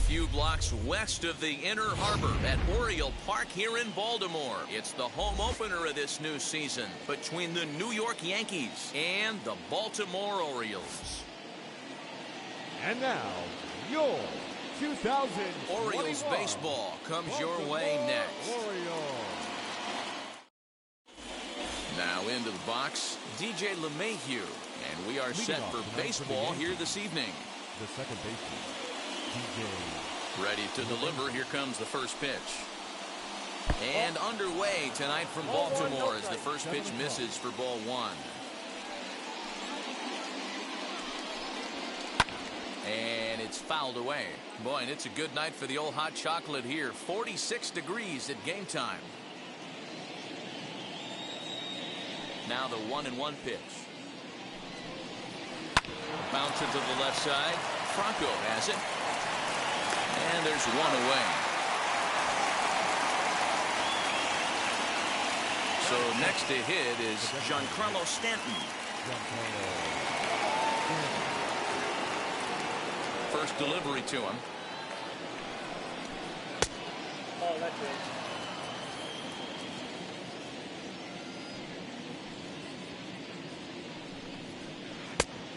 Few blocks west of the Inner Harbor at Oriole Park here in Baltimore. It's the home opener of this new season between the New York Yankees and the Baltimore Orioles. And now, your 2000 Orioles baseball comes your way next. Orioles. Now into the box, DJ LeMahieu, and we are set for baseball here this evening. The second baseman, DJ. Ready to deliver. Here comes the first pitch. And underway tonight from Baltimore as the first pitch misses for ball one. And it's fouled away. Boy, and it's a good night for the old hot chocolate here. 46 degrees at game time. Now the 1-1 pitch. Bounce it to the left side. Franco has it. And there's one away. So next to hit is Giancarlo Stanton. First delivery to him. Oh, that's it.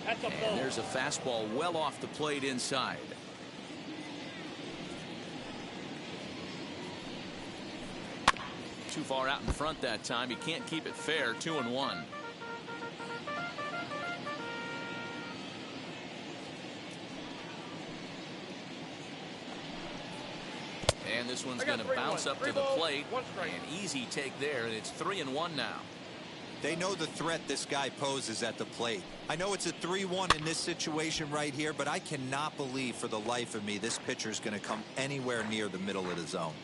That's a ball. And there's a fastball well off the plate inside. Too far out in front that time. He can't keep it fair. 2-1. And this one's going to bounce up to the plate. An easy take there, and it's 3-1 now. They know the threat this guy poses at the plate. I know it's a 3-1 in this situation right here, but I cannot believe for the life of me this pitcher is going to come anywhere near the middle of the zone.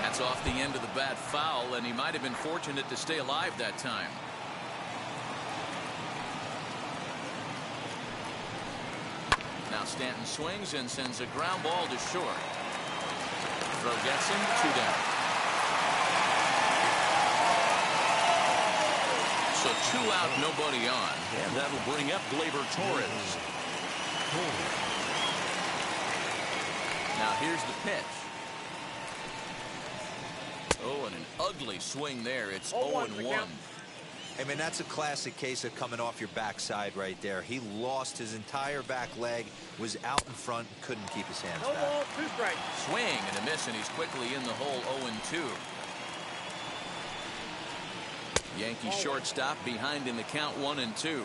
That's off the end of the bat foul, and he might have been fortunate to stay alive that time. Now Stanton swings and sends a ground ball to short. Throw gets him, 2 down. So 2 out, nobody on. And that'll bring up Gleyber Torres. Now here's the pitch. Oh, and an ugly swing there. It's 0-1. I mean, that's a classic case of coming off your backside right there. He lost his entire back leg, was out in front, couldn't keep his hands No back. ball, 2 strikes. Swing and a miss, and he's quickly in the hole. 0-2. Yankee shortstop behind in the count. 1-2.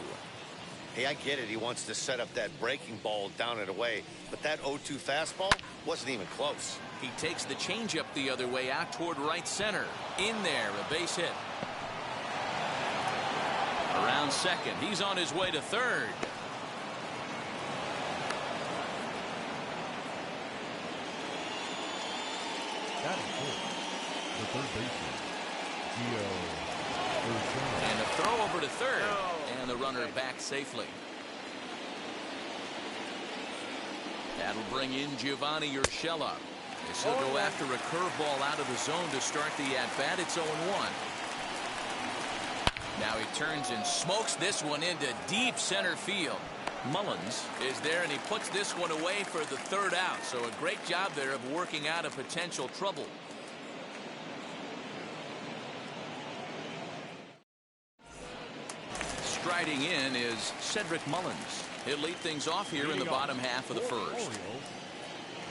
Hey, I get it. He wants to set up that breaking ball down and away, but that 0-2 fastball wasn't even close. He takes the changeup the other way out toward right center. In there, a base hit. Around second, he's on his way to third. That is good. The third baseman, And a throw over to third. And the runner back safely. That'll bring in Giovanni Urshela. As he'll go after a curveball out of the zone to start the at-bat. It's 0-1. Now he turns and smokes this one into deep center field. Mullins is there, and he puts this one away for the third out. So a great job there of working out a potential trouble. Striding in is Cedric Mullins. He'll lead things off here in the bottom half of the first. Orioles,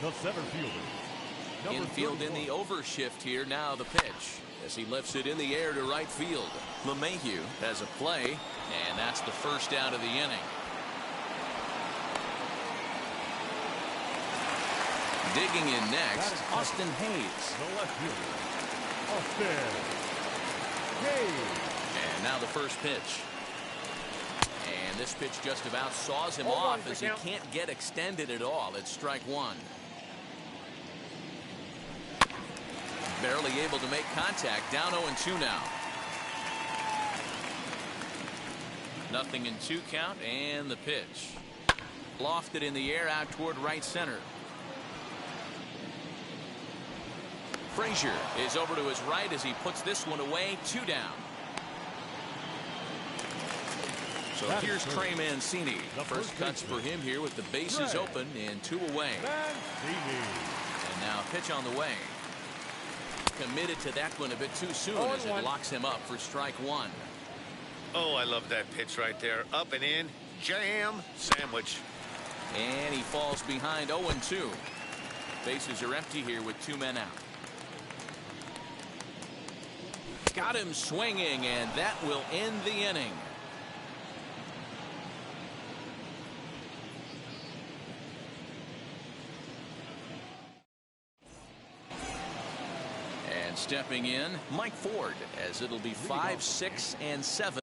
the center fielder. Infield in the overshift here. Now the pitch as he lifts it in the air to right field. LeMahieu has a play, and that's the first out of the inning. Digging in next, Austin Hayes. The left fielder, Austin Hayes. And now the first pitch. And this pitch just about saws him off as he can't get extended at all. It's strike 1. Barely able to make contact. Down 0-2 now. 0-2 count, and the pitch. Lofted in the air out toward right center. Frazier is over to his right as he puts this one away. 2 down. So here's Trey Mancini. First cuts for him here with the bases open and 2 away. And now pitch on the way. Committed to that one a bit too soon as it locks him up for strike 1. Oh, I love that pitch right there. Up and in. Jam. Sandwich. And he falls behind. 0-2. Bases are empty here with 2 men out. Got him swinging, and that will end the inning. And stepping in, Mike Ford, as it'll be 5, 6, and 7.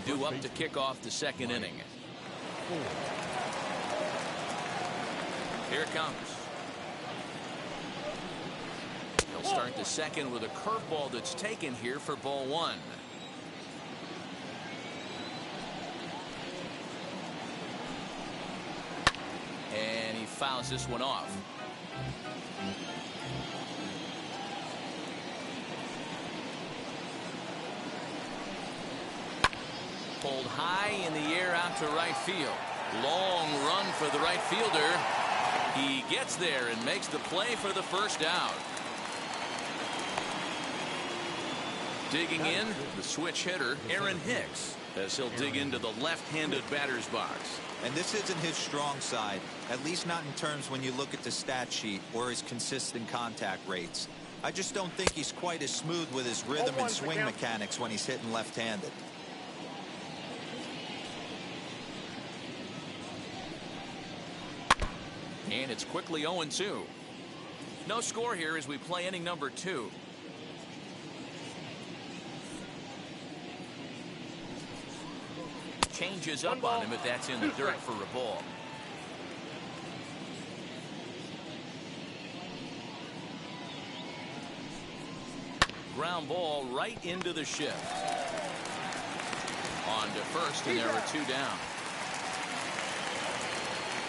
Due up to kick off the second inning. Here it comes. He'll start the second with a curveball that's taken here for ball 1. And he fouls this one off. Pulled high in the air out to right field. Long run for the right fielder. He gets there and makes the play for the first out. Digging in, the switch hitter, Aaron Hicks, as he'll dig into the left-handed batter's box. And this isn't his strong side, at least not in terms when you look at the stat sheet or his consistent contact rates. I just don't think he's quite as smooth with his rhythm and swing mechanics when he's hitting left-handed. And it's quickly 0-2. No score here as we play inning number 2. Changes up on him if that's in the dirt for a ball. Ground ball right into the shift. On to first, and there are 2 down.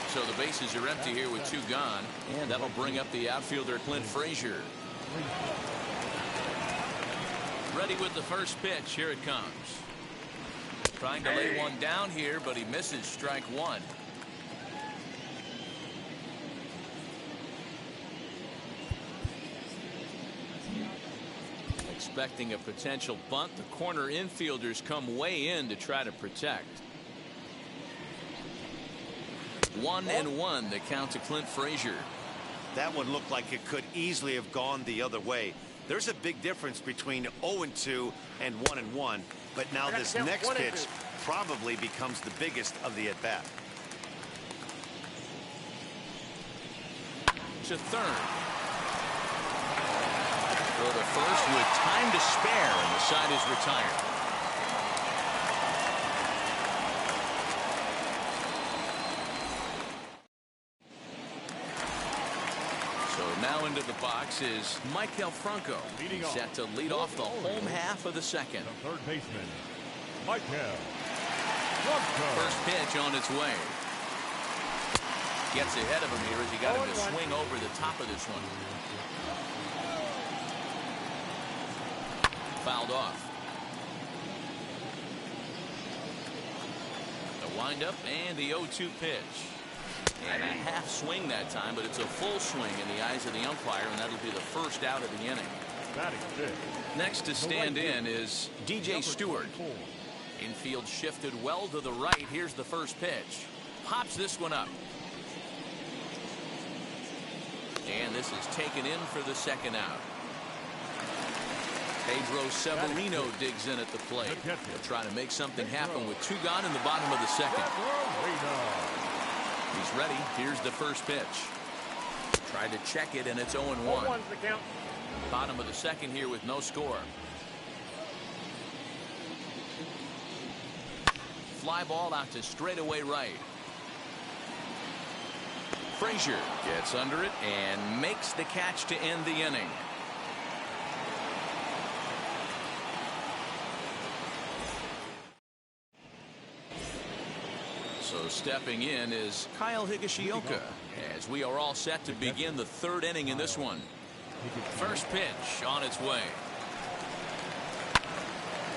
So the bases are empty here with 2 gone, and that'll bring up the outfielder Clint Frazier. Ready with the first pitch. Here it comes. Trying to lay one down here, but he misses strike 1. Expecting a potential bunt, the corner infielders come way in to try to protect. 1-1 the count to Clint Frazier. That one looked like it could easily have gone the other way. There's a big difference between 0-2 and 1-1, but now this next pitch probably becomes the biggest of the at-bat. To third. Throw to first with time to spare, and the side is retired. Now into the box is Michael Franco, set to lead off the home half of the second. The third baseman, Michael Franco. First pitch on its way. Gets ahead of him here as he got him to swing over the top of this one. Fouled off. The windup and the 0-2 pitch. And a half swing that time, but it's a full swing in the eyes of the umpire, and that'll be the first out of the inning. Next to stand in is DJ Stewart. Infield shifted well to the right. Here's the first pitch. Pops this one up. And this is taken in for the second out. Pedro Severino digs in at the plate. He'll try to make something happen with 2 gone in the bottom of the second. He's ready. Here's the first pitch. Tried to check it, and it's 0-1. Bottom of the second here with no score. Fly ball out to straightaway right. Frazier gets under it and makes the catch to end the inning. So stepping in is Kyle Higashioka as we are all set to begin the 3rd inning in this one. First pitch on its way.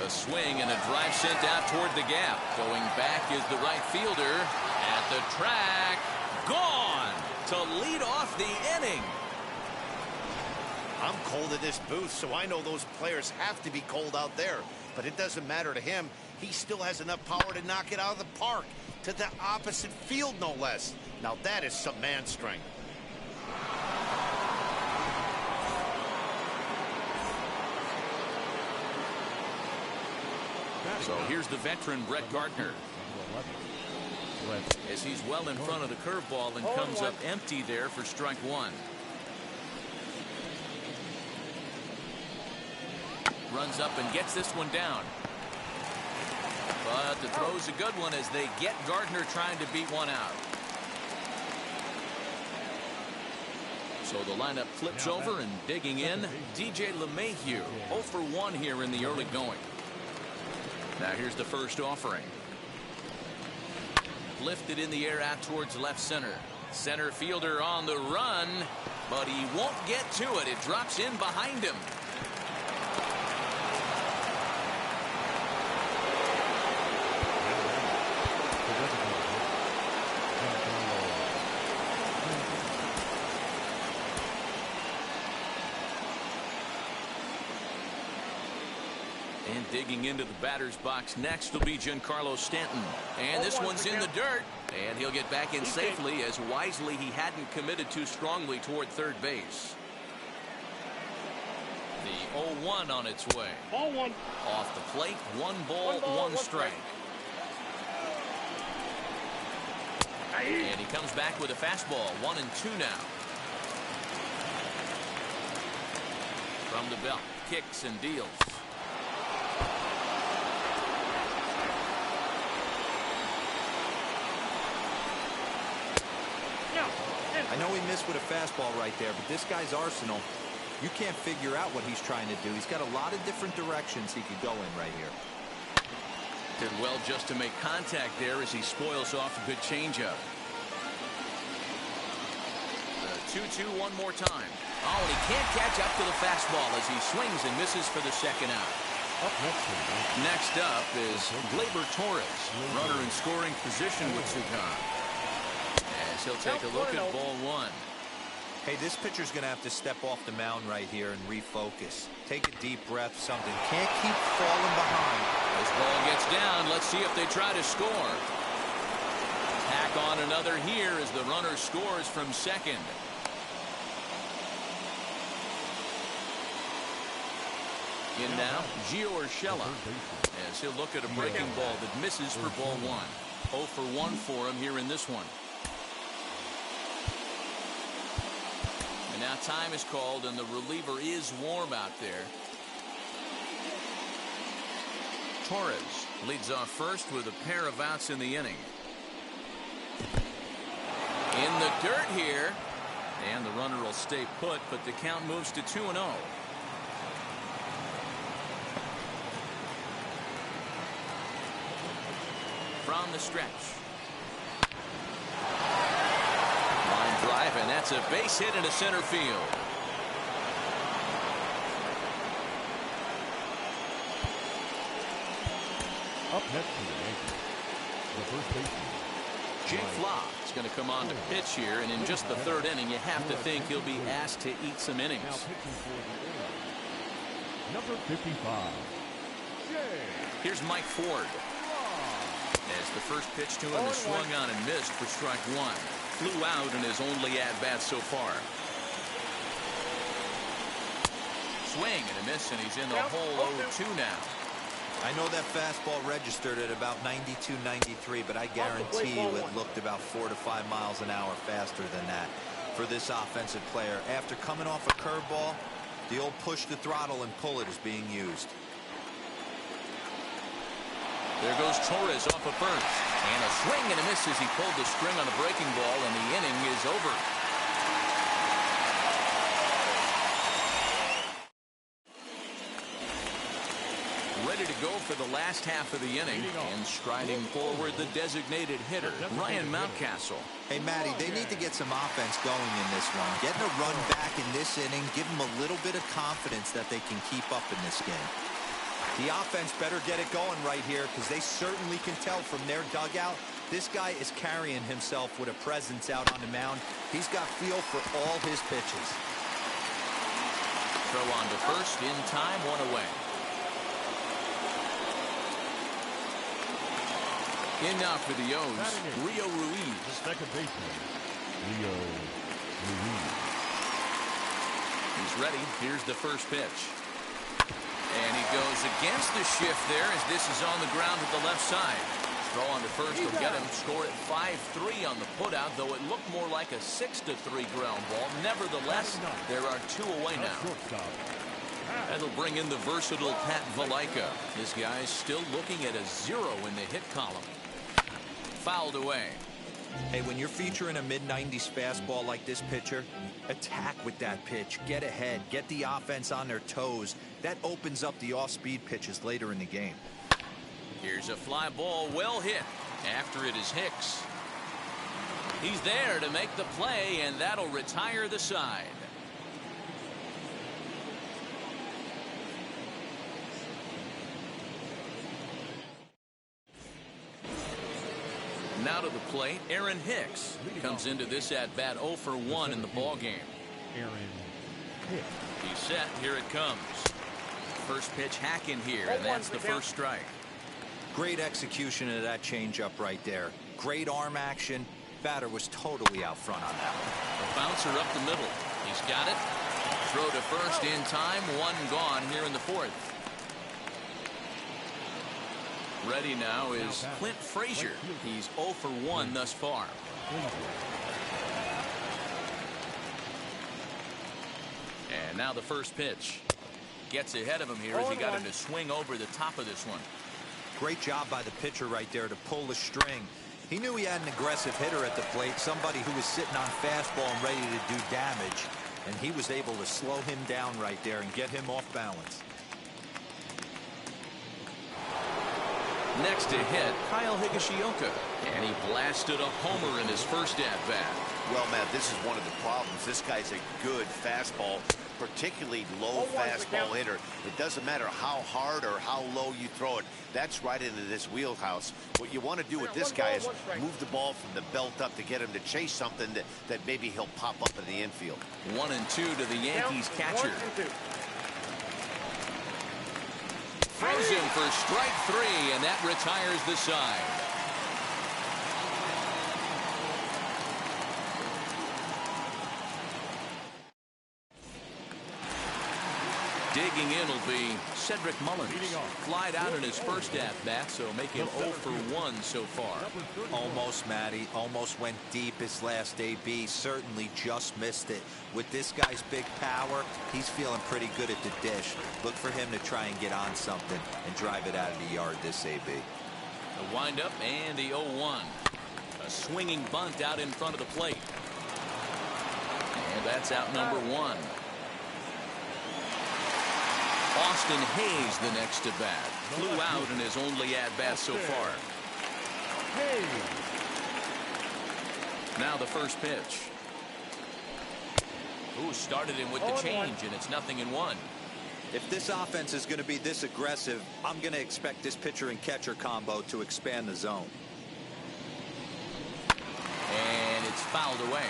A swing and a drive sent out toward the gap. Going back is the right fielder at the track. Gone to lead off the inning. I'm cold in this booth, so I know those players have to be cold out there. But it doesn't matter to him. He still has enough power to knock it out of the park. To the opposite field, no less. Now that is some man strength. So here's the veteran Brett Gardner. As he's well in front of the curveball and comes up empty there for strike 1. Runs up and gets this one down. But the throw's a good one as they get Gardner trying to beat one out. So the lineup flips over, and digging in, DJ LeMahieu, 0 for 1 here in the early going. Now here's the first offering. Lifted in the air out towards left center. Center fielder on the run, but he won't get to it. It drops in behind him. And digging into the batter's box next will be Giancarlo Stanton. And this one's in the dirt. And he'll get back in safely, as wisely he hadn't committed too strongly toward third base. The 0-1 on its way. Ball one. Off the plate, one ball, one strike. And he comes back with a fastball, 1-2 now. From the belt, kicks and deals. I know he missed with a fastball right there, but this guy's arsenal, you can't figure out what he's trying to do. He's got a lot of different directions he could go in right here. Did well just to make contact there as he spoils off a good changeup. The 2-2 one more time. Oh, and he can't catch up to the fastball as he swings and misses for the second out. Next up is Gleyber Torres, runner in scoring position with Sukan. As he'll take a look at ball one. Hey, this pitcher's going to have to step off the mound right here and refocus. Take a deep breath, something. Can't keep falling behind. This ball gets down. Let's see if they try to score. Tack on another here as the runner scores from second. In now, Gio Urshela, as he'll look at a breaking ball that misses for ball one. 0 for 1 for him here in this one. And now time is called, and the reliever is warm out there. Torres leads off first with a pair of outs in the inning. In the dirt here, and the runner will stay put, but the count moves to 2-0. From the stretch. Line drive, and that's a base hit into center field. Up next to the Yankees, the first baseman. Jake Flaw is going to come on to pitch here, and in just the third inning, you have to think he'll be asked to eat some innings. Now pitching for the Orioles, number 55. Here's Mike Ford. As the first pitch to him is swung on and missed for strike one. Flew out in his only at-bat so far. Swing and a miss, and he's in the hole 0-2 now. I know that fastball registered at about 92, 93, but I guarantee you it looked about 4 to 5 miles an hour faster than that for this offensive player. After coming off a curveball, the old push the throttle and pull it is being used. There goes Torres off of first. And a swing and a miss as he pulled the string on a breaking ball, and the inning is over. Ready to go for the last half of the inning, and striding forward the designated hitter, Ryan Mountcastle. Hey, Matty, they need to get some offense going in this one. Getting a run back in this inning, give them a little bit of confidence that they can keep up in this game. The offense better get it going right here, because they certainly can tell from their dugout this guy is carrying himself with a presence out on the mound. He's got feel for all his pitches. Throw on to first in time, one away. In now for the O's, Rio Ruiz. The second baseman, Rio Ruiz. He's ready. Here's the first pitch. And he goes against the shift there as this is on the ground at the left side. Throw on to first will get him. Score at 5-3 on the putout, though it looked more like a 6-3 ground ball. Nevertheless, there are 2 away now. That'll bring in the versatile Pat Valaika. This guy's still looking at a 0 in the hit column. Fouled away. Hey, when you're featuring a mid-90s fastball like this pitcher, attack with that pitch. Get ahead. Get the offense on their toes. That opens up the off-speed pitches later in the game. Here's a fly ball well hit. After it is Hicks. He's there to make the play, and that'll retire the side. Now to the plate, Aaron Hicks comes into this at-bat 0 for 1 in the ballgame. Aaron Hicks. He's set. Here it comes. First pitch hack in here, and that's the first strike. Great execution of that changeup right there. Great arm action. Batter was totally out front on that one. A bouncer up the middle. He's got it. throw to first in time. One gone here in the fourth. Ready now is Clint Frazier. He's 0 for 1 thus far. And now the first pitch. Gets ahead of him here as he got him to swing over the top of this one. Great job by the pitcher right there to pull the string. He knew he had an aggressive hitter at the plate, somebody who was sitting on fastball and ready to do damage. And he was able to slow him down right there and get him off balance. Next to hit, Kyle Higashioka. And he blasted a homer in his first at-bat. Well, Matt, this is one of the problems. This guy's a good fastball, particularly low fastball hitter. It doesn't matter how hard or how low you throw it. That's right into this wheelhouse. What you want to do with this guy is move the ball from the belt up to get him to chase something that maybe he'll pop up in the infield. 1-2 to the Yankees catcher. Throws him for strike 3, and that retires the side. Digging in will be Cedric Mullins. Flied out in his first at-bat, so make him 0 for 1 so far. Almost, Matty. Almost went deep his last AB. Certainly just missed it. With this guy's big power, he's feeling pretty good at the dish. Look for him to try and get on something and drive it out of the yard this AB. The windup and the 0-1. A swinging bunt out in front of the plate. And that's out number 1. Austin Hayes the next to bat. Flew out in his only at-bat so far. Now the first pitch. Ooh, started him with the change, and it's 0-1. If this offense is going to be this aggressive, I'm going to expect this pitcher and catcher combo to expand the zone. And it's fouled away.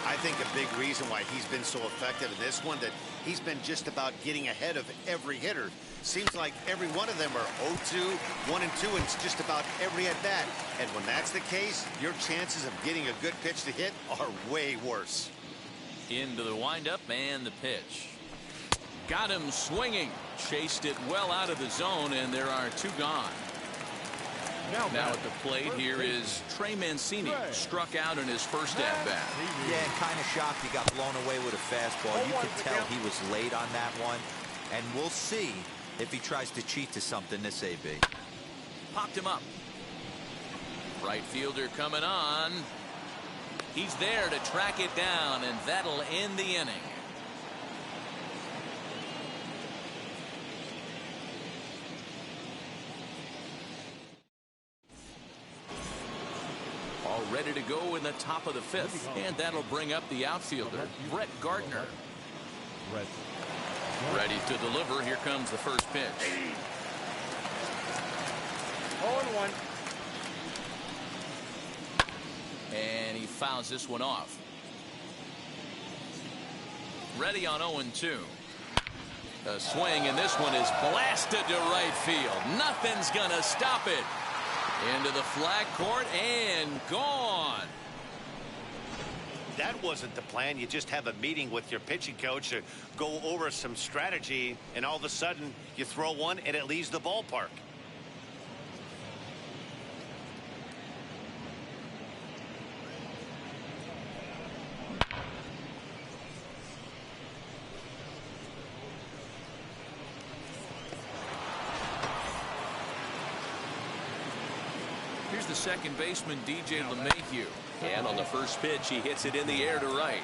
I think a big reason why he's been so effective in this one, that he's been just about getting ahead of every hitter. Seems like every one of them are 0-2, 1-2, and it's just about every at bat. And when that's the case, your chances of getting a good pitch to hit are way worse. Into the windup and the pitch. Got him swinging. Chased it well out of the zone, and there are 2 gone. Now at the plate here is Trey Mancini. Struck out in his first at-bat. Yeah, and kind of shocked he got blown away with a fastball. You could tell he was late on that one. And we'll see if he tries to cheat to something this AB. Popped him up. Right fielder coming on. He's there to track it down, and that'll end the inning. All ready to go in the top of the 5th, and that'll bring up the outfielder, Brett Gardner. Ready to deliver. Here comes the first pitch. 0-1. And he fouls this one off. Ready on 0-2. A swing, and this one is blasted to right field. Nothing's gonna stop it. Into the flag court and gone. That wasn't the plan. You just have a meeting with your pitching coach to go over some strategy, and all of a sudden you throw one and it leaves the ballpark. Here's the second baseman, DJ LeMahieu. And on the first pitch, he hits it in the air to right.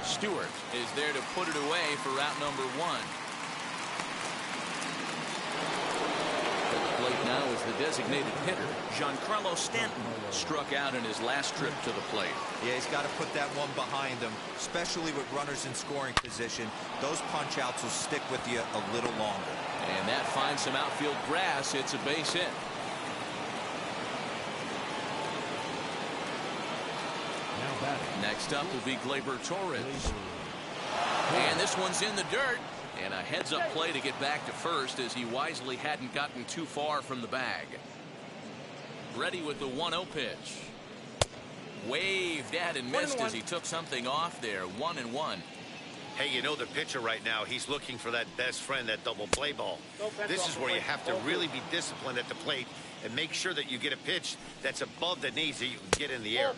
Stewart is there to put it away for out number 1. At the plate now is the designated hitter, Giancarlo Stanton. Struck out in his last trip to the plate. Yeah, he's got to put that one behind him, especially with runners in scoring position. Those punch outs will stick with you a little longer. And that finds some outfield grass. It's a base hit. Next up will be Gleyber Torres. And this one's in the dirt. And a heads-up play to get back to first, as he wisely hadn't gotten too far from the bag. Ready with the 1-0 pitch. Waved at and missed as he took something off there. 1-1. Hey, you know the pitcher right now, he's looking for that best friend, that double play ball. This is where you have to really be disciplined at the plate and make sure that you get a pitch that's above the knees that you can get in the air.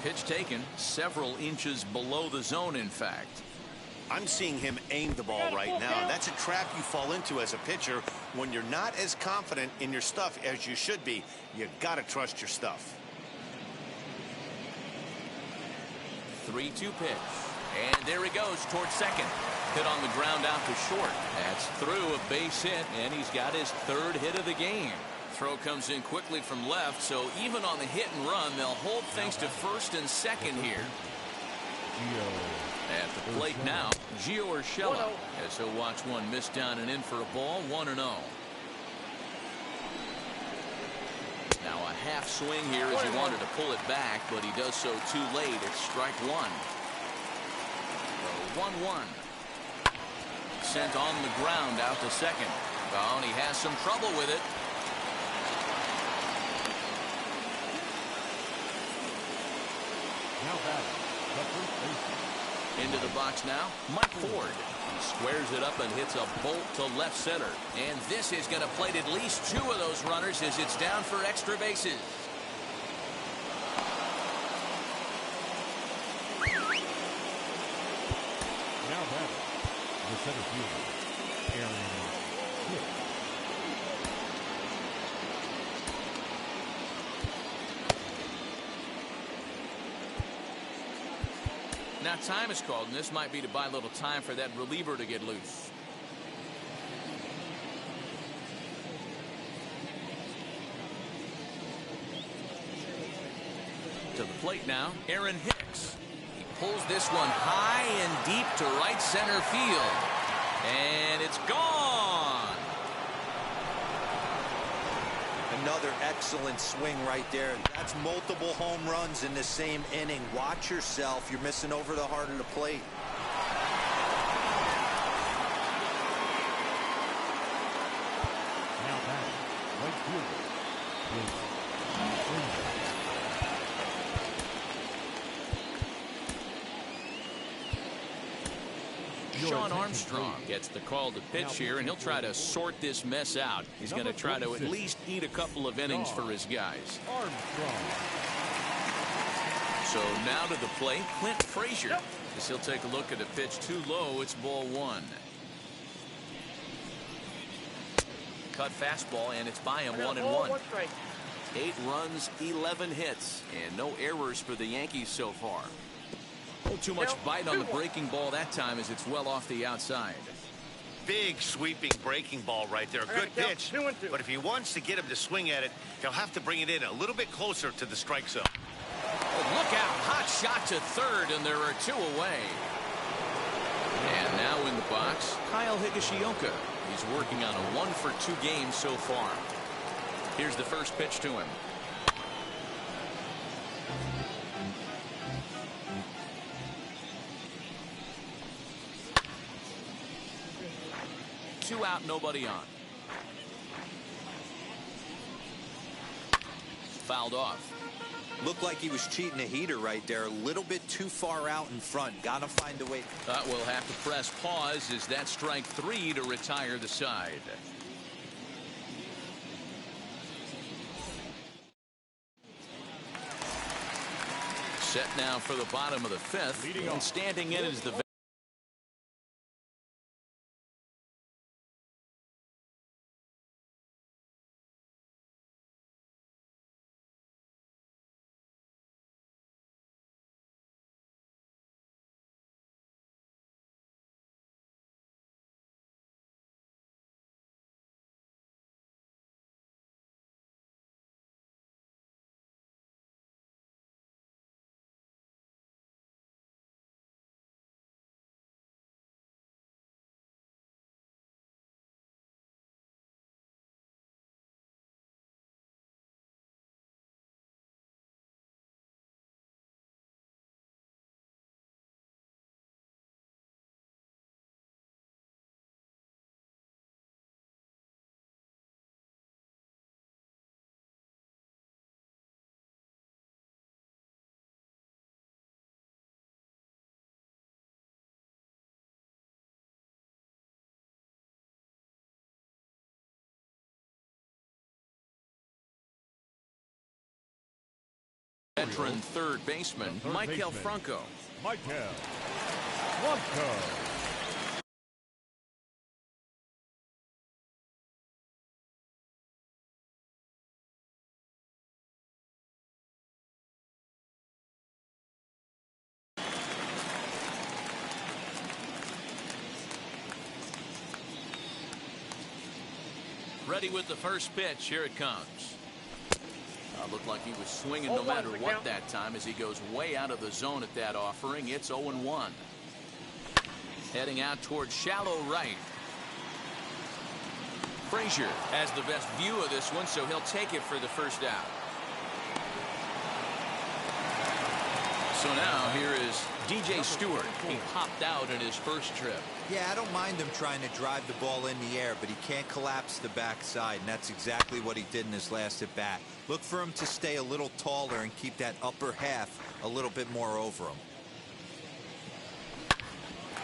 Pitch taken several inches below the zone, in fact. I'm seeing him aim the ball right now. That's a trap you fall into as a pitcher when you're not as confident in your stuff as you should be. You got to trust your stuff. 3-2 pitch. And there he goes towards second. Hit on the ground out to short. That's through a base hit, and he's got his third hit of the game. Throw comes in quickly from left, so even on the hit and run, they'll hold things to first and second here. At the plate now, Gio Urshela, as he'll watch one miss down and in for a ball, 1-0. Now a half swing here as he wanted to pull it back, but he does so too late. It's strike one. 1-1. Sent on the ground out to second. Oh, and he has some trouble with it. Now batting, the first baseman. Into the box now, Mike Ford. He squares it up and hits a bolt to left center. And this is going to plate at least two of those runners as it's down for extra bases. Now batting, the center fielder, Aaron Hicks. Now time is called, and this might be to buy a little time for that reliever to get loose. To the plate now, Aaron Hicks. He pulls this one high and deep to right center field. And it's gone. Another excellent swing right there. That's multiple home runs in the same inning. Watch yourself. You're missing over the heart of the plate. Now batting, right fielder is Sean Armstrong gets the call to pitch here, and he'll try to sort this mess out. He's going to try to at least eat a couple of innings for his guys. Armstrong. So now to the plate, Clint Frazier. As he'll take a look at a pitch too low, it's ball one. Cut fastball, and it's by him 1-1. 8 runs, 11 hits, and no errors for the Yankees so far. Too much bite on the breaking ball that time as it's well off the outside. Big sweeping breaking ball right there. Good pitch. But if he wants to get him to swing at it, he'll have to bring it in a little bit closer to the strike zone. Oh, look out. Hot shot to third, and there are 2 away. And now in the box, Kyle Higashioka. He's working on a 1-for-2 game so far. Here's the first pitch to him. Two out, nobody on. Fouled off. Looked like he was cheating a heater right there. A little bit too far out in front. Gotta find a way. We'll have to press pause as that strike 3 to retire the side. Set now for the bottom of the 5th. And standing in is the veteran third baseman, Michael Franco. Michael Franco. Ready with the first pitch. Here it comes. Looked like he was swinging no matter what that time as he goes way out of the zone at that offering. It's 0-1. Heading out towards shallow right. Frazier has the best view of this one, so he'll take it for the first out. So now here is DJ Stewart. He popped out in his first trip. Yeah, I don't mind him trying to drive the ball in the air, but he can't collapse the backside, and that's exactly what he did in his last at bat. Look for him to stay a little taller and keep that upper half a little bit more over him.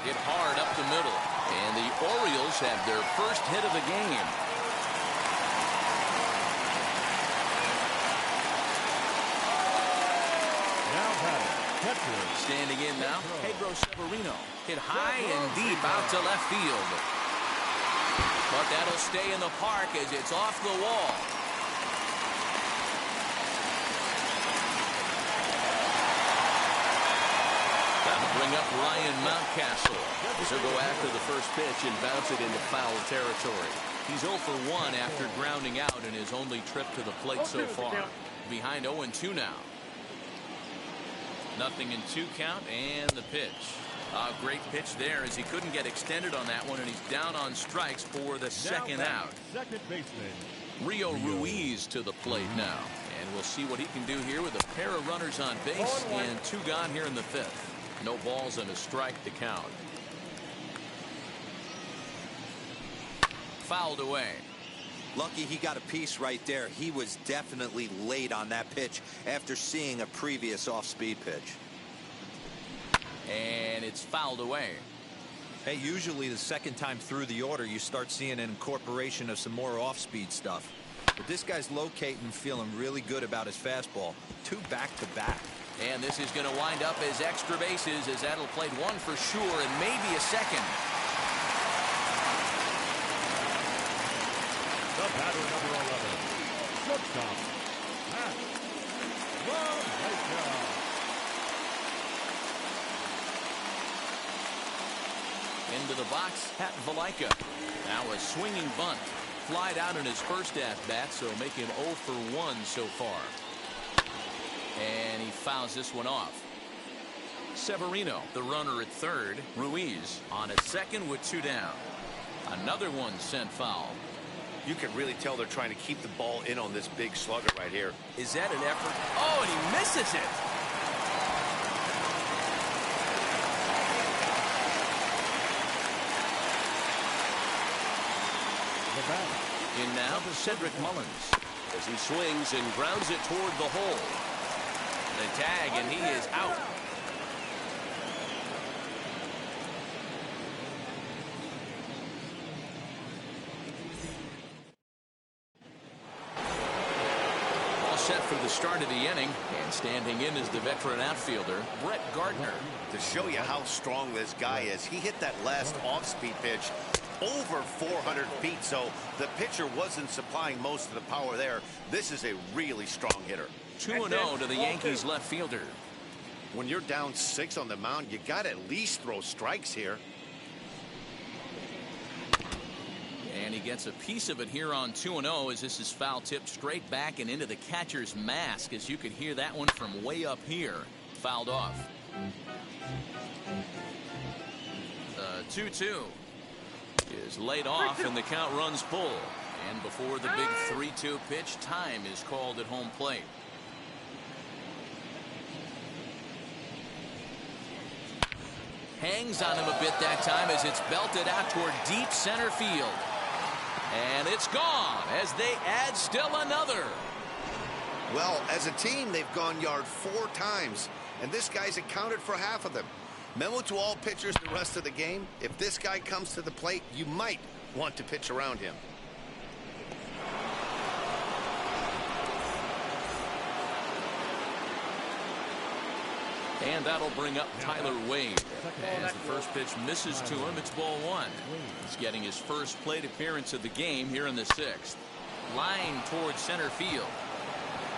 Hit hard up the middle, and the Orioles have their first hit of the game. Standing in now, Pedro Severino. Hit high and deep out to left field. But that'll stay in the park as it's off the wall. That'll bring up Ryan Mountcastle. He'll go after the first pitch and bounce it into foul territory. He's 0 for 1 after grounding out in his only trip to the plate so far. Behind 0-2 now. 0-2 count and the pitch. Great pitch there as he couldn't get extended on that one, and he's down on strikes for the second out. Second baseman Rio Ruiz to the plate now, and we'll see what he can do here with a pair of runners on base and 2 gone here in the 5th. No balls and a strike to count. Fouled away. Lucky he got a piece right there. He was definitely late on that pitch after seeing a previous off-speed pitch. And it's fouled away. Hey, usually the second time through the order you start seeing an incorporation of some more off-speed stuff. But this guy's locating, feeling really good about his fastball. 2 back-to-back. And this is going to wind up as extra bases, as that'll play 1 for sure and maybe a second. The batter, number 11, shortstop, Pat Valaika. Into the box, Pat Valaika. Now a swinging bunt. Flied out in his first at-bat, so make him 0 for 1 so far. And he fouls this one off. Severino, the runner at third. Ruiz on at second with 2 down. Another one sent foul. You can really tell they're trying to keep the ball in on this big slugger right here. Is that an effort? Oh, and he misses it. In now, Cedric Mullins as he swings and grounds it toward the hole. The tag, and he is out. Set for the start of the inning, and standing in is the veteran outfielder Brett Gardner. To show you how strong this guy is, he hit that last off-speed pitch over 400 feet, so the pitcher wasn't supplying most of the power there. This is a really strong hitter. 2-0 to the Yankees left fielder. When you're down 6 on the mound, you got to at least throw strikes here. And he gets a piece of it here on 2-0 as this is foul tipped straight back and into the catcher's mask, as you could hear that one from way up here. Fouled off. 2-2 is laid off and the count runs full. And before the big 3-2 pitch, time is called at home plate. Hangs on him a bit that time as it's belted out toward deep center field. And it's gone as they add still another. Well, as a team, they've gone yard 4 times, and this guy's accounted for half of them. Memo to all pitchers the rest of the game: if this guy comes to the plate, you might want to pitch around him. And that'll bring up Tyler Wade. As the first pitch misses to him, it's ball one. He's getting his first plate appearance of the game here in the sixth. Line towards center field.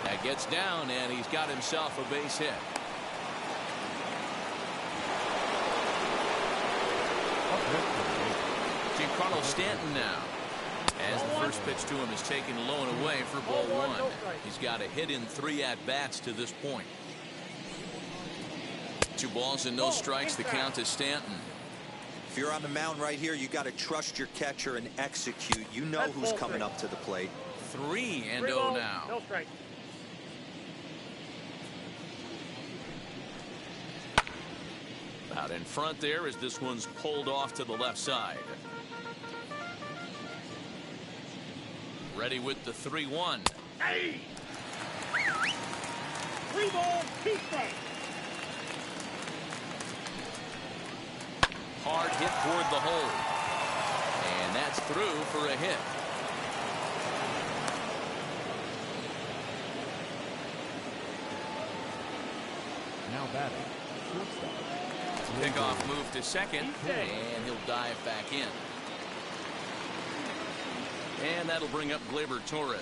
That gets down, and he's got himself a base hit. Giancarlo Stanton now. As the first pitch to him is taken low and away for ball one. He's got a hit in 3 at-bats to this point. 2 balls and no strikes. The count is Stanton. If you're on the mound right here, you got to trust your catcher and execute. You know who's coming up to the plate. 3-0 now. No strike. Out in front there as this one's pulled off to the left side. Ready with the 3-1. Hey! 3 balls, 2 strikes. Hard hit toward the hole. And that's through for a hit. Now batting, shortstop. Pickoff move to second, and he'll dive back in. And that'll bring up Gleyber Torres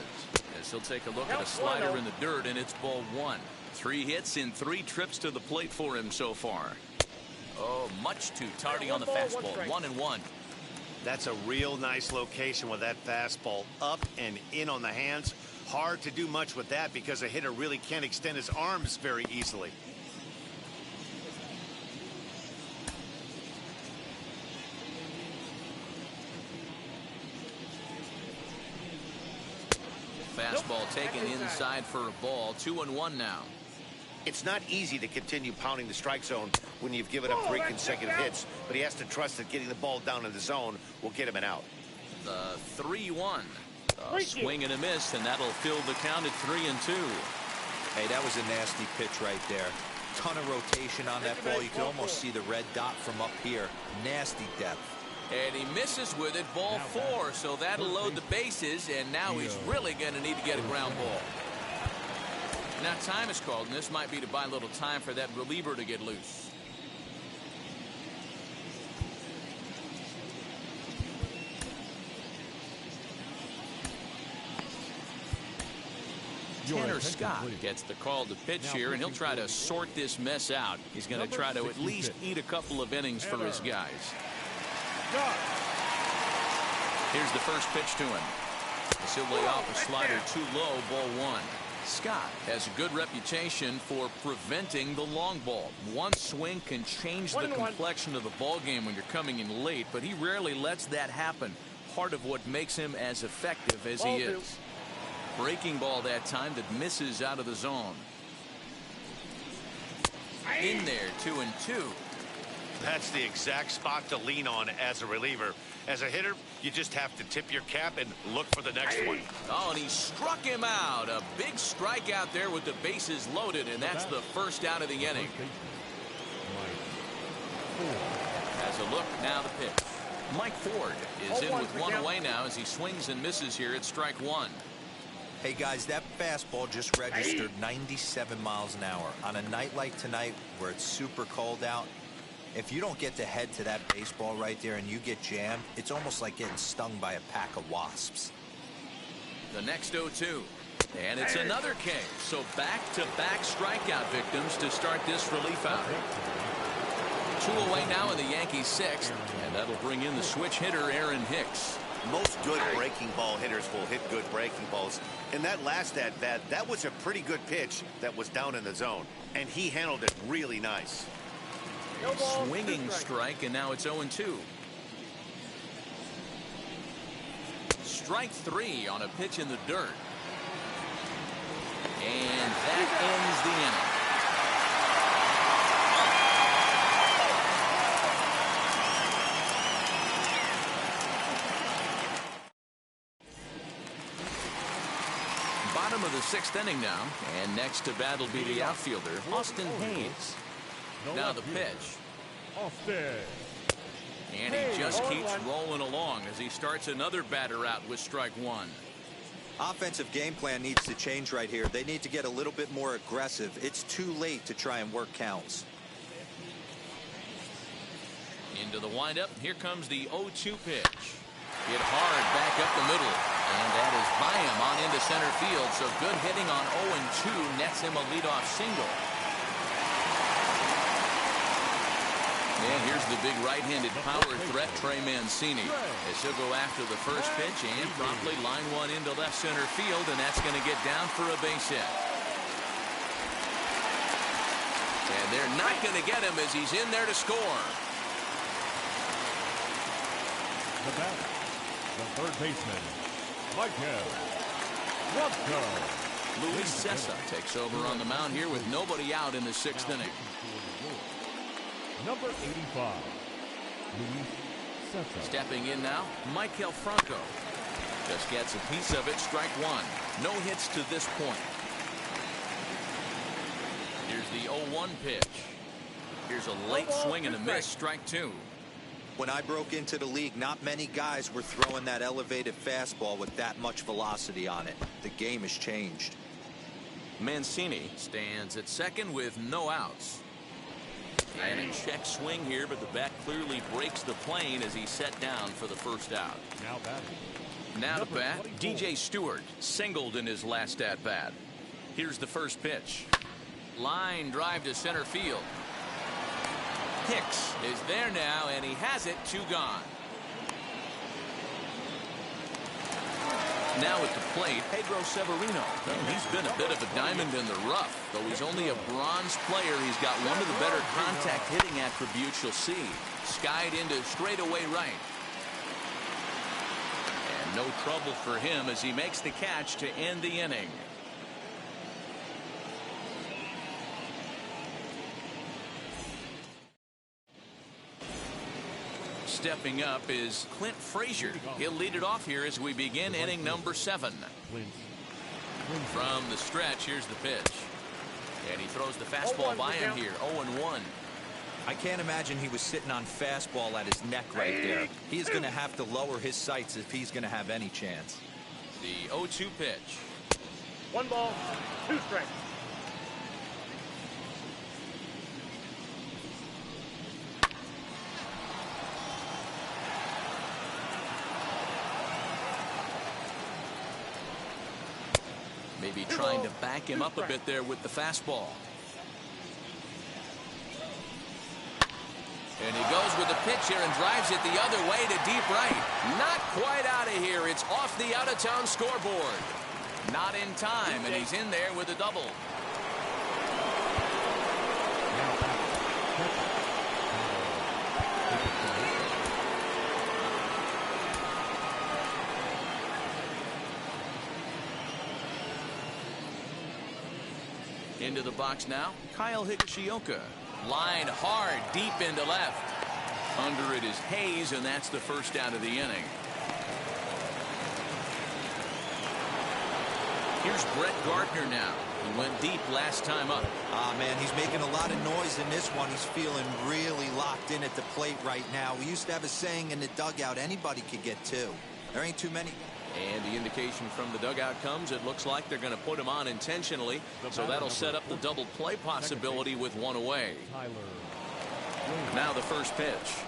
as he'll take a look at a slider in the dirt, and it's ball one. 3 hits in 3 trips to the plate for him so far. Oh, much too tardy on the fastball. 1-1. That's a real nice location with that fastball up and in on the hands. Hard to do much with that because a hitter really can't extend his arms very easily. Fastball taken inside for a ball. 2-1 now. It's not easy to continue pounding the strike zone when you've given up 3 consecutive hits, but he has to trust that getting the ball down in the zone will get him an out. The 3-1. A swing and a miss, and that'll fill the count at 3-2. Hey, that was a nasty pitch right there. Ton of rotation on that ball. You can almost see the red dot from up here. Nasty depth. And he misses with it, ball 4, so that'll load the bases, and now he's really going to need to get a ground ball. Now time is called, and this might be to buy a little time for that reliever to get loose. Tanner Scott gets the call to pitch here, and he'll try to sort this mess out. He's going to try to at least eat a couple of innings for his guys. Here's the first pitch to him. He'll lay off a slider too low, ball 1. Scott has a good reputation for preventing the long ball. One swing can change the complexion of the ball game when you're coming in late, but he rarely lets that happen. Part of what makes him as effective as he is. Breaking ball that time that misses out of the zone. In there, 2-2. That's the exact spot to lean on as a reliever. As a hitter, you just have to tip your cap and look for the next one. Oh, and he struck him out. A big strikeout there with the bases loaded, and that's the first out of the inning. As a look, now the pitch. Mike Ford is in with 1 away now as he swings and misses here at strike 1. Hey guys, that fastball just registered 97 miles an hour. On a night like tonight where it's super cold out, if you don't get to head to that baseball right there and you get jammed, it's almost like getting stung by a pack of wasps. The next 0-2. And it's another K. So back-to-back strikeout victims to start this relief out. 2 away now in the Yankees' 6th. And that'll bring in the switch hitter, Aaron Hicks. Most good breaking ball hitters will hit good breaking balls. In that last at-bat, that was a pretty good pitch that was down in the zone. And he handled it really nice. Swinging strike, and now it's 0-2. Strike 3 on a pitch in the dirt. And that ends the inning. Bottom of the 6th inning now, and next to bat will be the outfielder, Austin Hayes. Now the pitch. And he just keeps rolling along as he starts another batter out with strike 1. Offensive game plan needs to change right here. They need to get a little bit more aggressive. It's too late to try and work counts. Into the windup. Here comes the 0-2 pitch. Hit hard back up the middle. And that is by him on into center field. So good hitting on 0-2 nets him a leadoff single. And here's the big right-handed power threat, Trey Mancini, as he'll go after the first pitch and promptly line one into left center field, and that's going to get down for a base hit. And they're not going to get him as he's in there to score. The batter, the third baseman, Michael. Luis Cessa takes over on the mound here with nobody out in the sixth inning. Number 85, Luis Cessa. Stepping in now, Michael Franco. Just gets a piece of it, strike one. No hits to this point. Here's the 0-1 pitch. Here's a late swing and a miss, strike two. When I broke into the league, not many guys were throwing that elevated fastball with that much velocity on it. The game has changed. Mancini stands at second with no outs. And a check swing here, but the bat clearly breaks the plane as he's set down for the first out. Now batting. Now to bat, DJ Stewart singled in his last at bat. Here's the first pitch. Line drive to center field. Hicks is there now, and he has it, two gone. Now at the plate, Pedro Severino. Well, he's been a bit of a diamond in the rough. Though he's only a bronze player, he's got one of the better contact hitting attributes you'll see. Skied into straightaway right. And no trouble for him as he makes the catch to end the inning. Stepping up is Clint Frazier. He'll lead it off here as we begin inning number 7. From the stretch, here's the pitch. And he throws the fastball by him here, 0-1. I can't imagine he was sitting on fastball at his neck right there. He's going to have to lower his sights if he's going to have any chance. The 0-2 pitch. 1 ball, 2 strikes. Maybe trying to back him up a bit there with the fastball. And he goes with the pitch here and drives it the other way to deep right. Not quite out of here. It's off the out-of-town scoreboard. Not in time, and he's in there with a double. Into the box now, Kyle Higashioka. Line hard, deep into left. Under it is Hayes, and that's the first out of the inning. Here's Brett Gardner now. He went deep last time up. Man, he's making a lot of noise in this one. He's feeling really locked in at the plate right now. We used to have a saying in the dugout, anybody could get two. There ain't too many. And the indication from the dugout comes, it looks like they're going to put him on intentionally. So that'll set up the double play possibility with one away. Now the first pitch.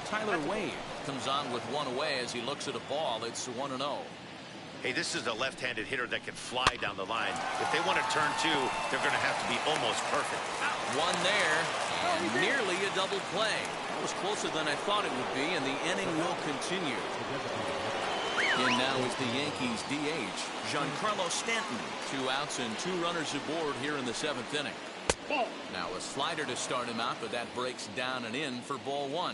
Tyler Wade comes on with one away as he looks at a ball. It's 1-0. Hey, this is a left-handed hitter that can fly down the line. If they want to turn two, they're going to have to be almost perfect. One there, and nearly a double play. That was closer than I thought it would be, and the inning will continue. In now is the Yankees DH, Giancarlo Stanton. 2 outs and 2 runners aboard here in the 7th inning. Now a slider to start him out, but that breaks down and in for ball 1.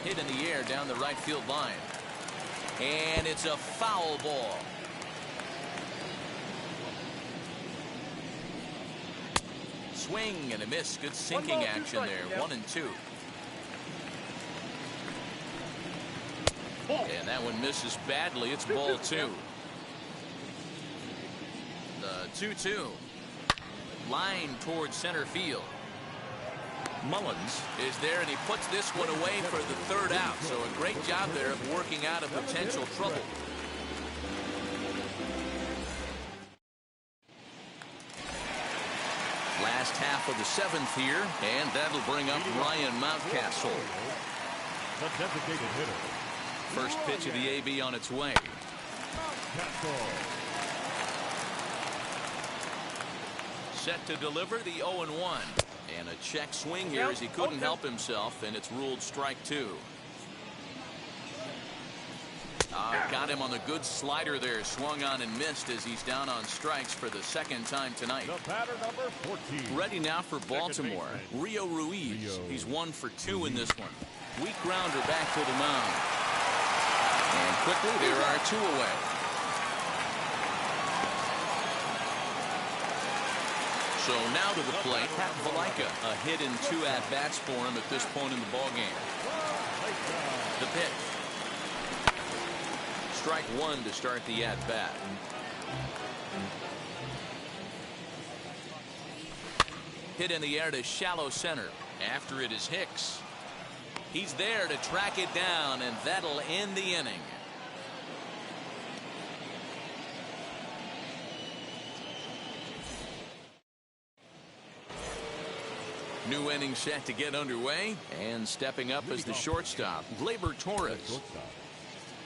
Hit in the air down the right field line. And it's a foul ball. Swing and a miss. Good sinking action there. 1-2. And that one misses badly. It's ball 2. The 2-2. Line towards center field. Mullins is there, and he puts this one away for the 3rd out. So a great job there of working out of potential trouble. Last First half of the 7th here, and that'll bring up Ryan Mountcastle. The designated hitter. First pitch of the AB on its way. Mountcastle. Set to deliver the 0-1. And a check swing here as he couldn't help himself, and it's ruled strike 2. Got him on the good slider there. Swung on and missed as he's down on strikes for the 2nd time tonight. The batter number 14. Ready now for Baltimore. Rio Ruiz. He's 1 for 2 in this one. Weak grounder back to the mound. And quickly there are 2 away. So now to the plate, Pat Valaika. A hit in 2 at-bats for him at this point in the ballgame. The pitch. Strike 1 to start the at-bat. Hit in the air to shallow center. After it is Hicks. He's there to track it down, and that'll end the inning. New inning set to get underway, and stepping up as the shortstop, Gleyber Torres.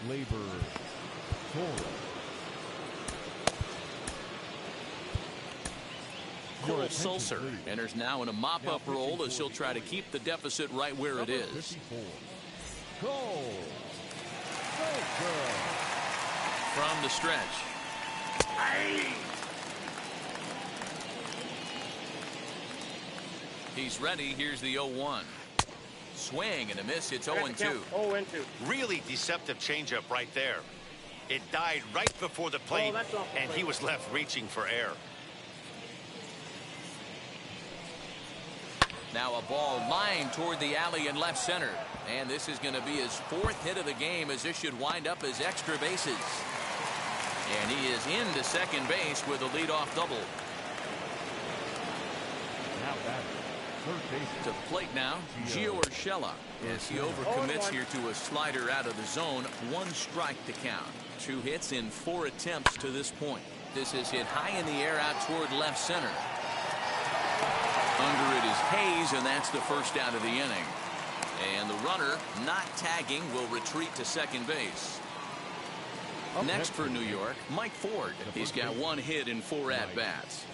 Gleyber Torres. Cole Sulser enters now in a mop-up role as he'll try to keep the deficit right where it is. 54. Cole Sulser. From the stretch. He's ready. Here's the 0-1. Swing and a miss. It's 0-2. 0-2. Really deceptive changeup right there. It died right before the plate, and he was left reaching for air. Now a ball lined toward the alley in left center. And this is going to be his 4th hit of the game, as this should wind up as extra bases. And he is into second base with a leadoff double. Now batting. Third base. To the plate now, Gio Urshela, as he overcommits here to a slider out of the zone. 1 strike to count. 2 hits in 4 attempts to this point. This is hit high in the air out toward left center. Under it is Hayes, and that's the first out of the inning. And the runner, not tagging, will retreat to second base. Next for New York, Mike Ford. He's got 1 hit in 4 at-bats.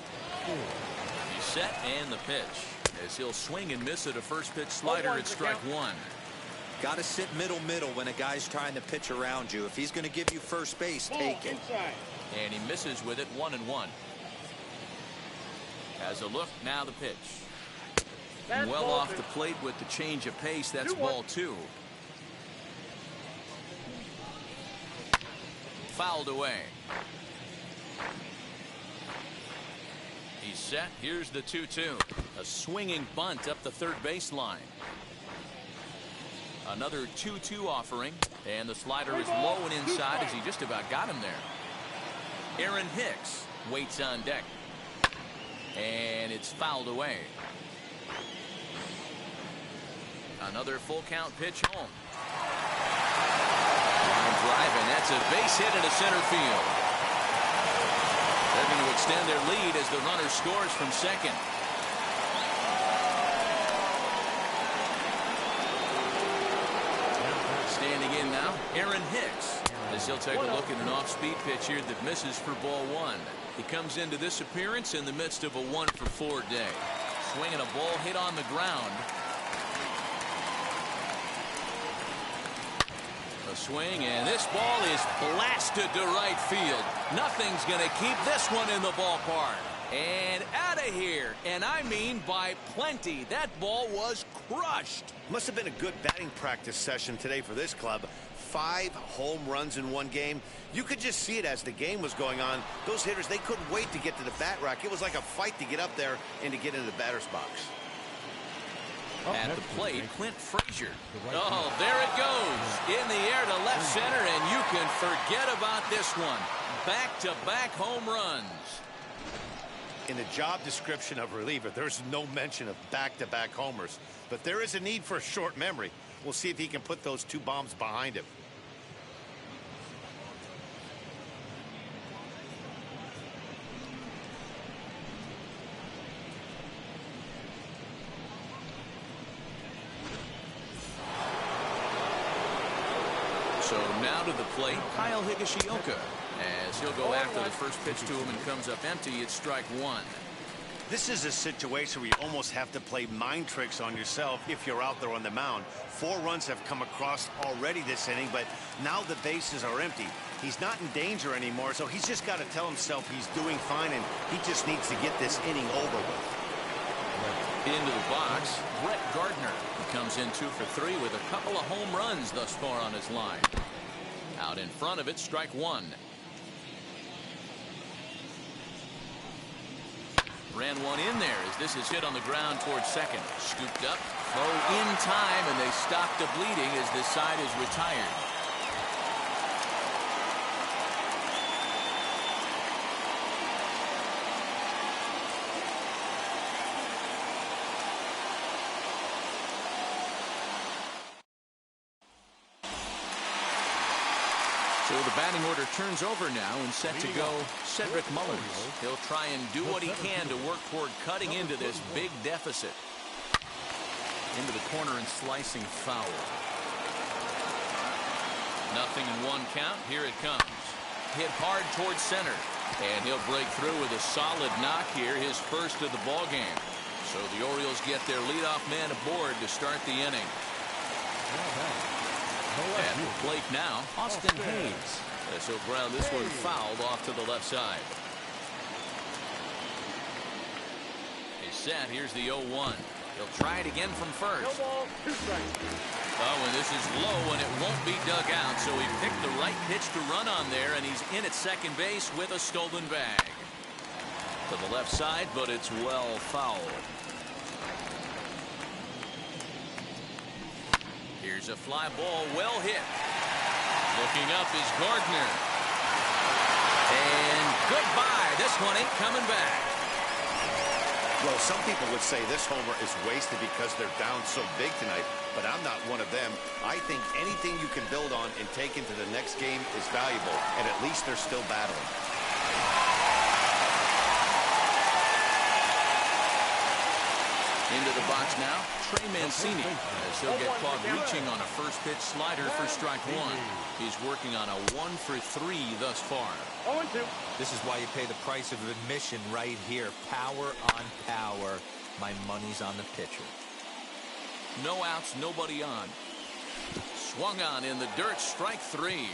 He's set, and the pitch. As he'll swing and miss at a first pitch slider at strike 1. Got to sit middle when a guy's trying to pitch around you. If he's going to give you first base, take it. And he misses with it. 1-1. Has a look, now the pitch. Well off the plate with the change of pace. That's ball 2. Fouled away. He's set. Here's the 2-2. A swinging bunt up the third baseline. Another 2-2 offering. And the slider is low and inside as he just about got him there. Aaron Hicks waits on deck. And it's fouled away. Another full count pitch home. Line drive, and that's a base hit into center field. They're going to extend their lead as the runner scores from second. Standing in now, Aaron Hicks, as he'll take a look at an off-speed pitch here that misses for ball 1. He comes into this appearance in the midst of a 1-for-4 day. Swinging a ball hit on the ground. A swing, and this ball is blasted to right field. Nothing's going to keep this one in the ballpark. And out of here, and I mean by plenty. That ball was crushed. Must have been a good batting practice session today for this club. 5 home runs in 1 game. You could just see it as the game was going on. Those hitters, they couldn't wait to get to the bat rack. It was like a fight to get up there and to get into the batter's box. At the plate, Clint Frazier. Oh, there it goes. In the air to left center, and you can forget about this one. Back-to-back home runs. In the job description of reliever, there's no mention of back-to-back homers. But there is a need for a short memory. We'll see if he can put those 2 bombs behind him. Now to the plate, Kyle Higashioka. As he'll go after the first pitch to him and comes up empty, it's strike one. This is a situation where you almost have to play mind tricks on yourself if you're out there on the mound. 4 runs have come across already this inning, but now the bases are empty. He's not in danger anymore, so he's just got to tell himself he's doing fine, and he just needs to get this inning over with. Into the box, Brett Gardner. He comes in 2 for 3 with a couple of home runs thus far on his line. Out in front of it, strike one. Ran one in there as this is hit on the ground towards second. Scooped up, throw in time, and they stop the bleeding as this side is retired. So the batting order turns over now and set to go Cedric Mullins. He'll try and do what he can to work toward cutting into this big deficit. Into the corner and slicing foul. Nothing in 1 count. Here it comes. Hit hard towards center. And he'll break through with a solid knock here, his first of the ball game. So the Orioles get their leadoff man aboard to start the inning. At the plate now, Austin Hayes. As he'll ground this one fouled off to the left side. He's set. Here's the 0-1. He'll try it again from first. No ball, 2 strikes. Oh, and this is low, and it won't be dug out. So he picked the right pitch to run on there, and he's in at second base with a stolen bag. To the left side, but it's well fouled. Here's a fly ball, well hit. Looking up is Gardner. And goodbye. This one ain't coming back. Well, some people would say this homer is wasted because they're down so big tonight, but I'm not one of them. I think anything you can build on and take into the next game is valuable, and at least they're still battling. Into the box now, Trey Mancini, as he'll get caught reaching on a first pitch slider for strike one. He's working on a 1 for 3 thus far. 0-2. This is why you pay the price of admission right here. Power on power. My money's on the pitcher. No outs, nobody on. Swung on in the dirt, strike 3.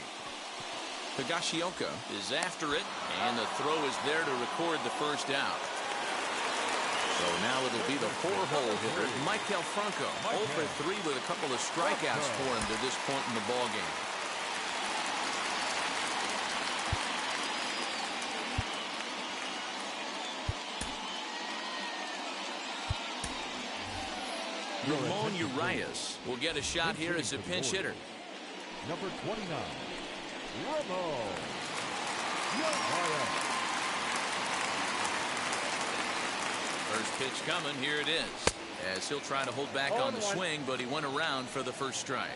Higashioka is after it, and the throw is there to record the first out. So now it'll be the 4-hole hitter, Michael Franco. 0 for 3 with a couple of strikeouts for him to this point in the ballgame. Ramon Urias will get a shot here as a pinch hitter. Number 29, Ramon Urias. First pitch coming, here it is. As he'll try to hold back on the swing, but he went around for the first strike.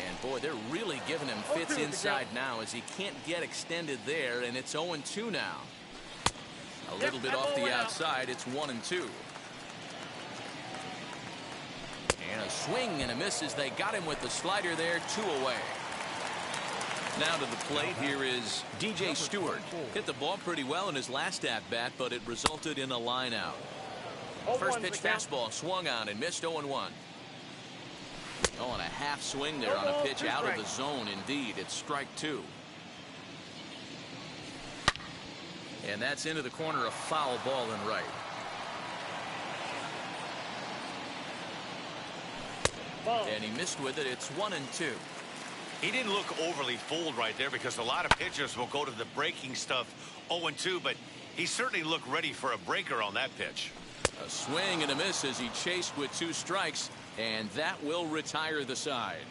And boy, they're really giving him fits inside now as he can't get extended there, and it's 0-2 now. A little bit off the outside, it's 1-2. And a swing and a miss as they got him with the slider there, 2 away. Now to the plate, here is DJ Stewart. Hit the ball pretty well in his last at-bat, but it resulted in a line out. First pitch fastball swung on and missed 0-1. Oh, and a half swing there on a pitch out of the zone. Indeed, it's strike 2. And that's into the corner, a foul ball and right. And he missed with it. It's 1-2. He didn't look overly fooled right there because a lot of pitchers will go to the breaking stuff 0-2, but he certainly looked ready for a breaker on that pitch. A swing and a miss as he chased with 2 strikes, and that will retire the side.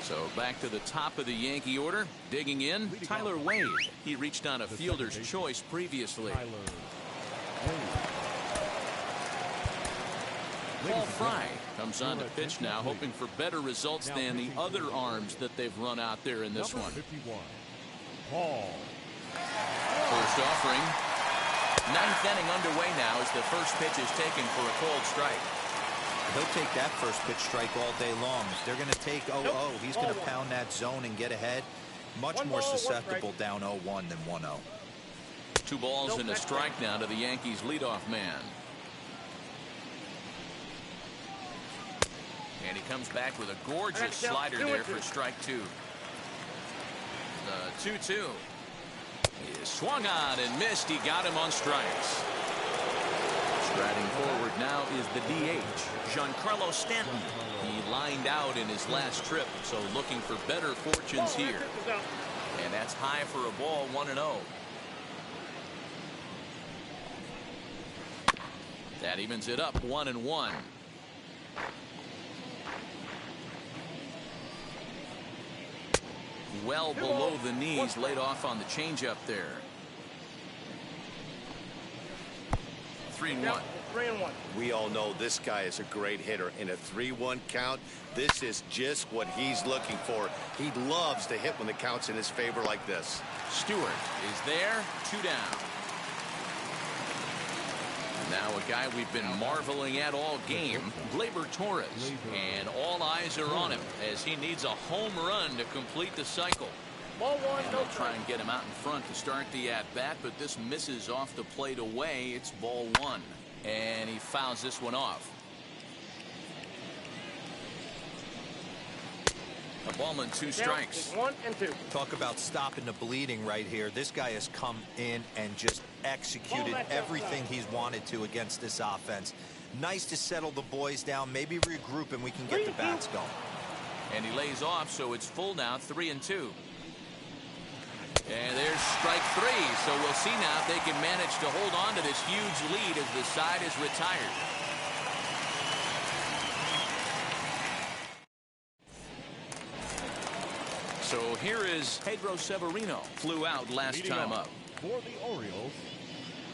So back to the top of the Yankee order. Digging in, Tyler Wade. He reached on a fielder's choice previously. Paul Fry comes on to pitch now, hoping for better results than the other arms that they've run out there in this one. Ball. First offering. Ninth inning underway now as the first pitch is taken for a cold strike. He'll take that first pitch strike all day long. If they're going to take 0-0, he's going to pound that zone and get ahead. Much more susceptible down 0-1 than 1-0. 2 balls and a strike now to the Yankees leadoff man. And he comes back with a gorgeous slider there for strike 2. The 2-2. He swung on and missed. He got him on strikes. Striding forward now is the DH, Giancarlo Stanton. He lined out in his last trip, so looking for better fortunes here. And that's high for a ball, 1-0. That evens it up, 1-1. Well below the knees, laid off on the changeup there. 3-1. 3-1. We all know this guy is a great hitter. In a 3-1 count, this is just what he's looking for. He loves to hit when the count's in his favor like this. Stewart is there, 2 down. Now a guy we've been marveling at all game, Gleyber Torres, and all eyes are on him as he needs a home run to complete the cycle. Ball 1, And no they'll try strike. and get him out in front to start the at-bat, but this misses off the plate away. It's ball 1, and he fouls this one off. A ball and 2 strikes. 1 and 2. Talk about stopping the bleeding right here. This guy has come in and just executed everything he's wanted to against this offense. Nice to settle the boys down, maybe regroup, and we can get the bats going. And he lays off, so it's full now, 3-2. And there's strike 3, so we'll see now if they can manage to hold on to this huge lead as the side is retired. So here is Pedro Severino, flew out last Leading time off up. for the Orioles,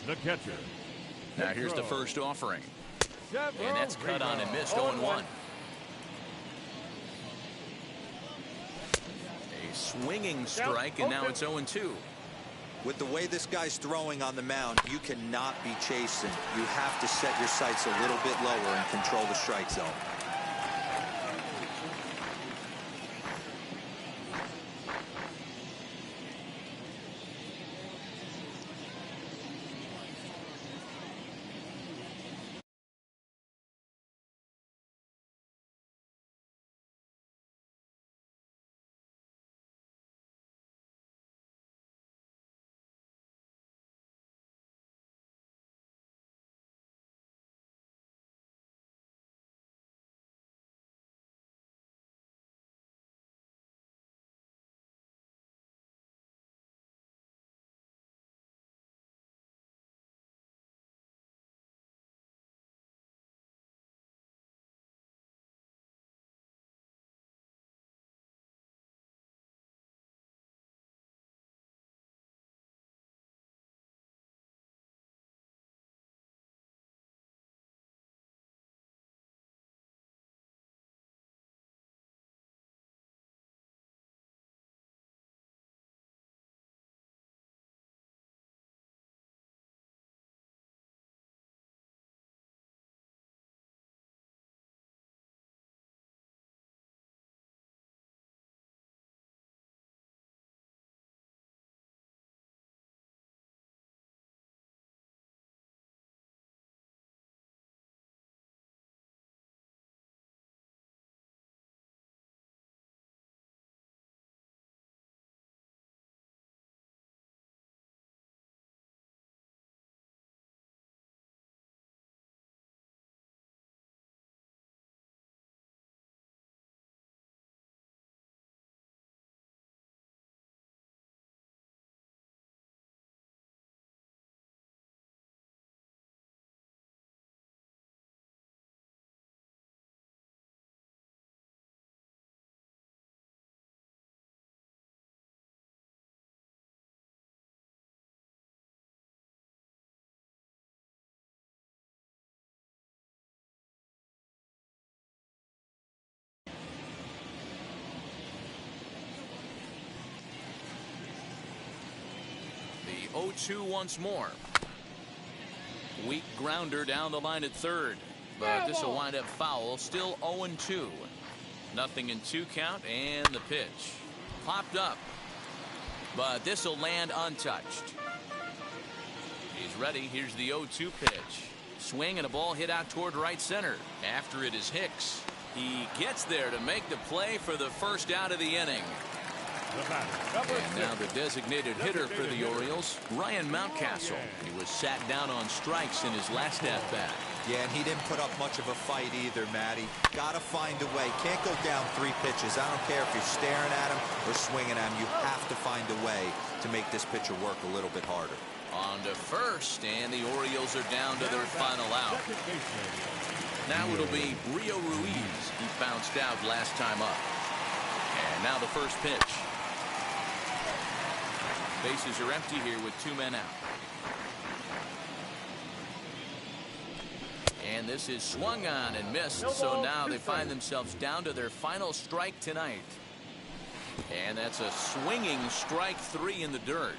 the catcher. Now here's the first offering. And that's cut on and missed, 0-1. 0-1. A swinging strike, and now it's 0-2. With the way this guy's throwing on the mound, you cannot be chasing. You have to set your sights a little bit lower and control the strike zone. 0-2 once more. Weak grounder down the line at third, but this will wind up foul. Still 0-2. Nothing in 2 count, and the pitch popped up, but this will land untouched. He's ready. Here's the 0-2 pitch. Swing and a ball hit out toward right center. After it is Hicks. He gets there to make the play for the first out of the inning. And now the designated hitter for the Orioles, Ryan Mountcastle. He was sat down on strikes in his last at-bat. Yeah, and he didn't put up much of a fight either, Matty. Got to find a way. Can't go down 3 pitches. I don't care if you're staring at him or swinging at him. You have to find a way to make this pitcher work a little bit harder. On to first, and the Orioles are down to their final out. Now it'll be Rio Ruiz. He bounced out last time up. And now the first pitch. Bases are empty here with 2 men out. And this is swung on and missed, so now they find themselves down to their final strike tonight. And that's a swinging strike 3 in the dirt.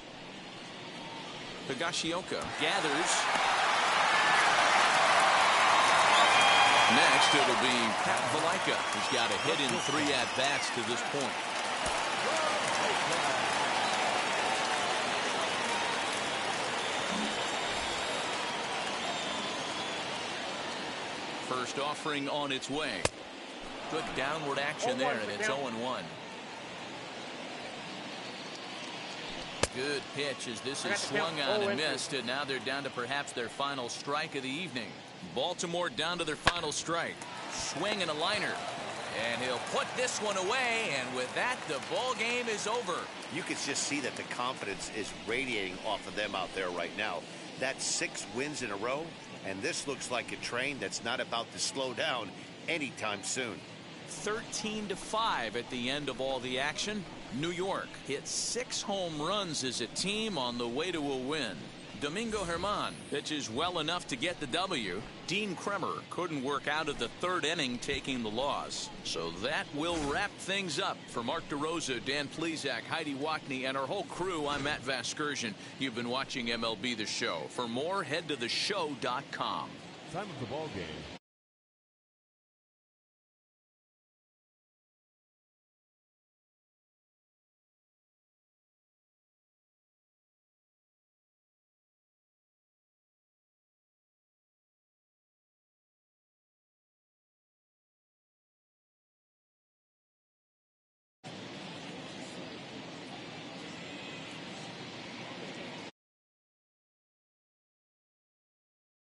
Higashioka gathers. Next, it'll be Pat Valaika, who's got a hit in 3 at-bats to this point. First offering on its way. Good downward action there, and it's 0-1. Good pitch as this is swung on and missed, and now they're down to perhaps their final strike of the evening. Baltimore down to their final strike. Swing and a liner. And he'll put this one away, and with that, the ball game is over. You can just see that the confidence is radiating off of them out there right now. That's 6 wins in a row, and this looks like a train that's not about to slow down anytime soon. 13-5 at the end of all the action. New York hit 6 home runs as a team on the way to a win. Domingo Germán pitches well enough to get the W. Dean Kremer couldn't work out of the 3rd inning, taking the loss. So that will wrap things up. For Mark DeRosa, Dan Plesac, Heidi Watney, and our whole crew, I'm Matt Vasgersian. You've been watching MLB The Show. For more, head to theshow.com. Time of the ball game.